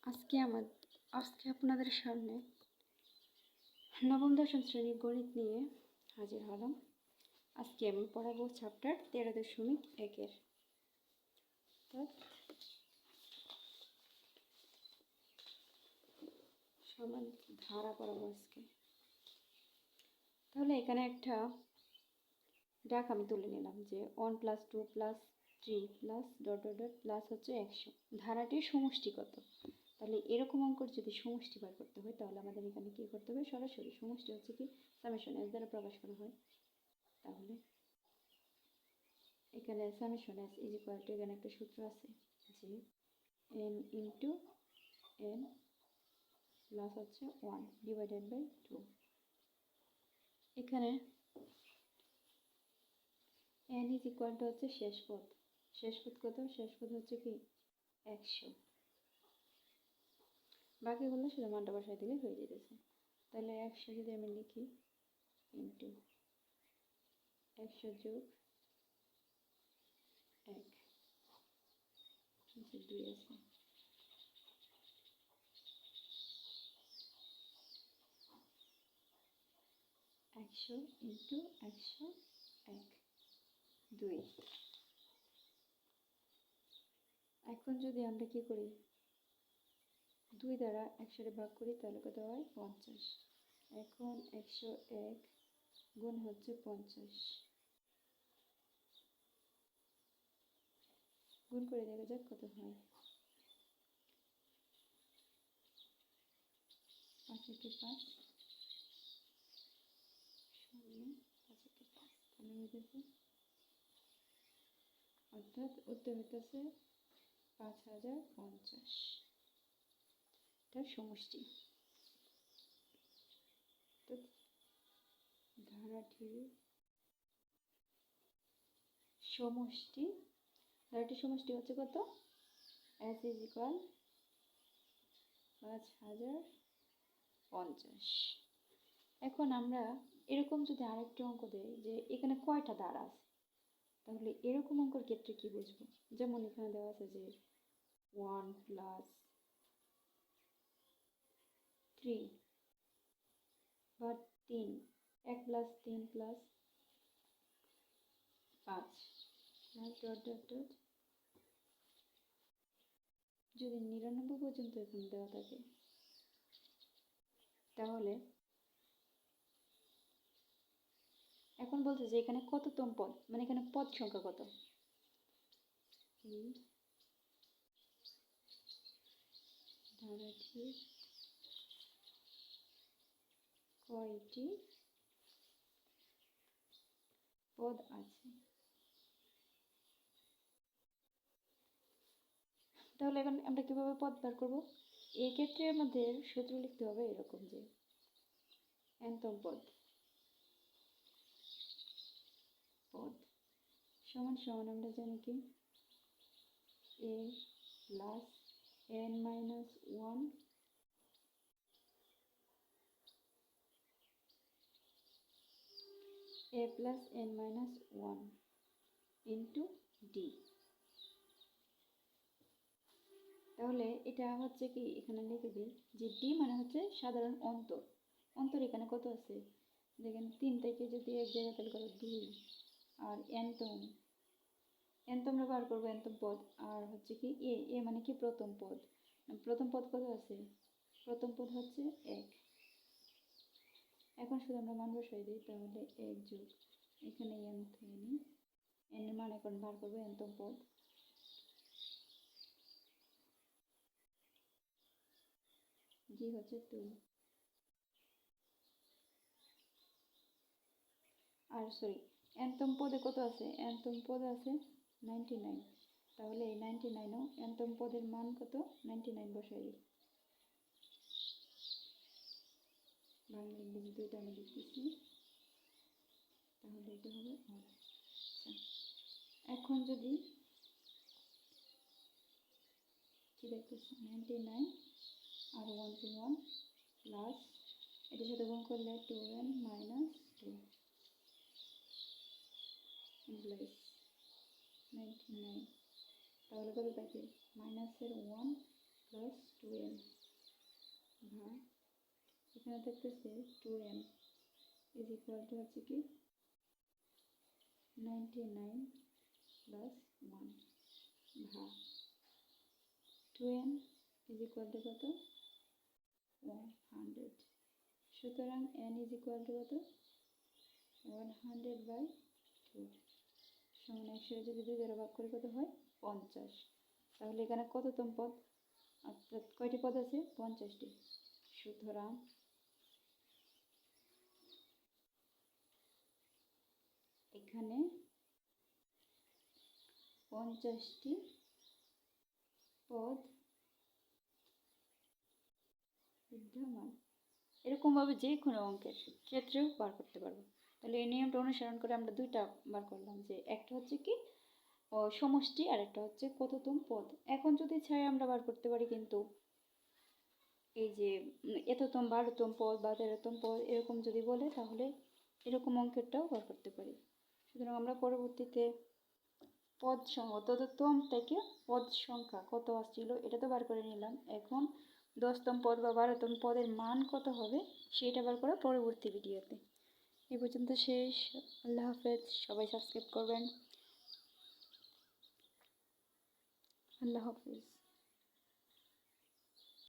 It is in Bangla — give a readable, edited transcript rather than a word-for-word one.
আজকে আপনাদের সামনে নবম দশম শ্রেণীর গণিত নিয়ে হাজির হলাম। আজকে আমি পড়াবো চ্যাপ্টার 13.1-এর সমান ধারা পড়াবো আজকে। তাহলে এখানে একটা ডাক আমি তুলে নিলাম যে 1 + 2 + 3 +... হচ্ছে 100। ধারাটির সমষ্টি কত? তাহলে এরকম অঙ্কর যদি সমষ্টি বার করতে হয় তাহলে আমাদের এখানে কি করতে হবে? সরাসরি সমষ্টি হচ্ছে কি সামেশন s দ্বারা প্রকাশ করা হয়। তাহলে এখানে সামেশন s এখানে একটা সূত্র আছে যে n × n প্লাস হচ্ছে 1 / 2। এখানে n হচ্ছে শেষ পদ। শেষ পদ কত? শেষ পদ হচ্ছে কি 100। বাকিগুলো শুধু মানটা বসাই দিলে হয়ে যেতেছে। তাহলে 100 যদি আমি লিখি ইন্টু 100 যোগ 1 2 আছে। একশো ইন্টু 101 2। এখন যদি আমরা কি করি 2 দ্বারা 100 ভাগ করি তাহলে কত হয়? 50। এখন 101 গুণ হচ্ছে 50, গুণ করে দেখা যাক কত হয়। 5 × 5 অর্থাৎ উত্তর হইতেছে 5050। এটার সমষ্টি। ধারাটির সমষ্টি হচ্ছে কত? s = 5050। এখন আমরা এরকম যদি আরেকটা অঙ্ক দেই যে এখানে কয়টা ধারা আছে, তাহলে এরকম অঙ্কের ক্ষেত্রে কি বুঝবো? যেমন এখানে দেওয়া আছে যে 1 + 3 বা 3 1 + 3 + 5 যদি 99 পর্যন্ত এখানে দেওয়া থাকে তাহলে এখন বলছে যে এখানে কততম পদ, মানে এখানে পদ সংখ্যা কত? ধারাটির কয়টি পদ আছে? তাহলে এখন আমরা কিভাবে পদ বার করব? এই ক্ষেত্রের মধ্যে সূত্র লিখতে হবে এরকম যে nতম পদ সমান সমান আমরা জানি কি a + n - 1 a + n - 1 into d। তাহলে এটা হচ্ছে কি এখানে লিখে দিই যে d মানে হচ্ছে সাধারণ অন্তর। অন্তর এখানে কত আছে দেখেন, 3 থেকে যদি এক জায়গায় তাহলে কত 2, আর nতম আমরা বার করবো nতম পদ। আর হচ্ছে কি a মানে কি প্রথম পদ। প্রথম পদ কত আছে? প্রথম পদ হচ্ছে 1। এখন শুধু আমরা মান বসাই দিই তাহলে 1 যোগ এখানে n ধরে নিই, n এর মান এখন বার করবো nতম পদ। g হচ্ছে 2। আর সরি nতম পদে কত আছে? nতম পদে আছে 99। তাহলে এই 99ও nতম পদের মান কত? 99 বসাই দিই। বাংলা ইংরেজি দুইটা আমি লিখতেছি, তাহলে এটা হবে আচ্ছা। এখন যদি কি দেখতেছি 99 আর 1 to 1 প্লাস এটার সাথে গুণ করলে 2n - 2 99। তাহলে কত থাকে? -1 প্লাস 2n ভাগ এখানে থাকতেছে 2n ইজ ইকুয়াল টু হচ্ছে কি 99 প্লাস 1 ভাগ 2n ইজ ইকুয়াল টু কত 100। সুতরাং n ইজ ইকুয়াল টু কত 100/2 সমান 100 যদি 2 দ্বারা ভাগ করে কত হয় 50। তাহলে এখানে কততম পদ, অর্থাৎ কয়টি পদ আছে 50টি। সুতরাং এখানে 50টি পদ বিদ্যমান। এরকমভাবে যে কোনো অঙ্কের ক্ষেত্রেও বার করতে পারবো। তাহলে এই নিয়মটা অনুসরণ করে আমরা দুইটা বার করলাম, যে একটা হচ্ছে কি সমষ্টি আর একটা হচ্ছে কততম পদ। এখন যদি চাই আমরা বার করতে পারি, কিন্তু এই যে এততম 12তম পদ বা 13তম পদ এরকম যদি বলে তাহলে এরকম অঙ্কেরটাও বার করতে পারি। সুতরাং আমরা পরবর্তীতে পদ সংখ্যা তততম থেকে পদ সংখ্যা কত আসছিল এটা তো বার করে নিলাম। এখন 10তম পদ বা 12তম পদের মান কত হবে সেটা বার করা পরবর্তী ভিডিওতে। এ পর্যন্ত শেষ। আল্লাহ হাফেজ। সবাই সাবস্ক্রাইব করবেন। আল্লাহ হাফেজ।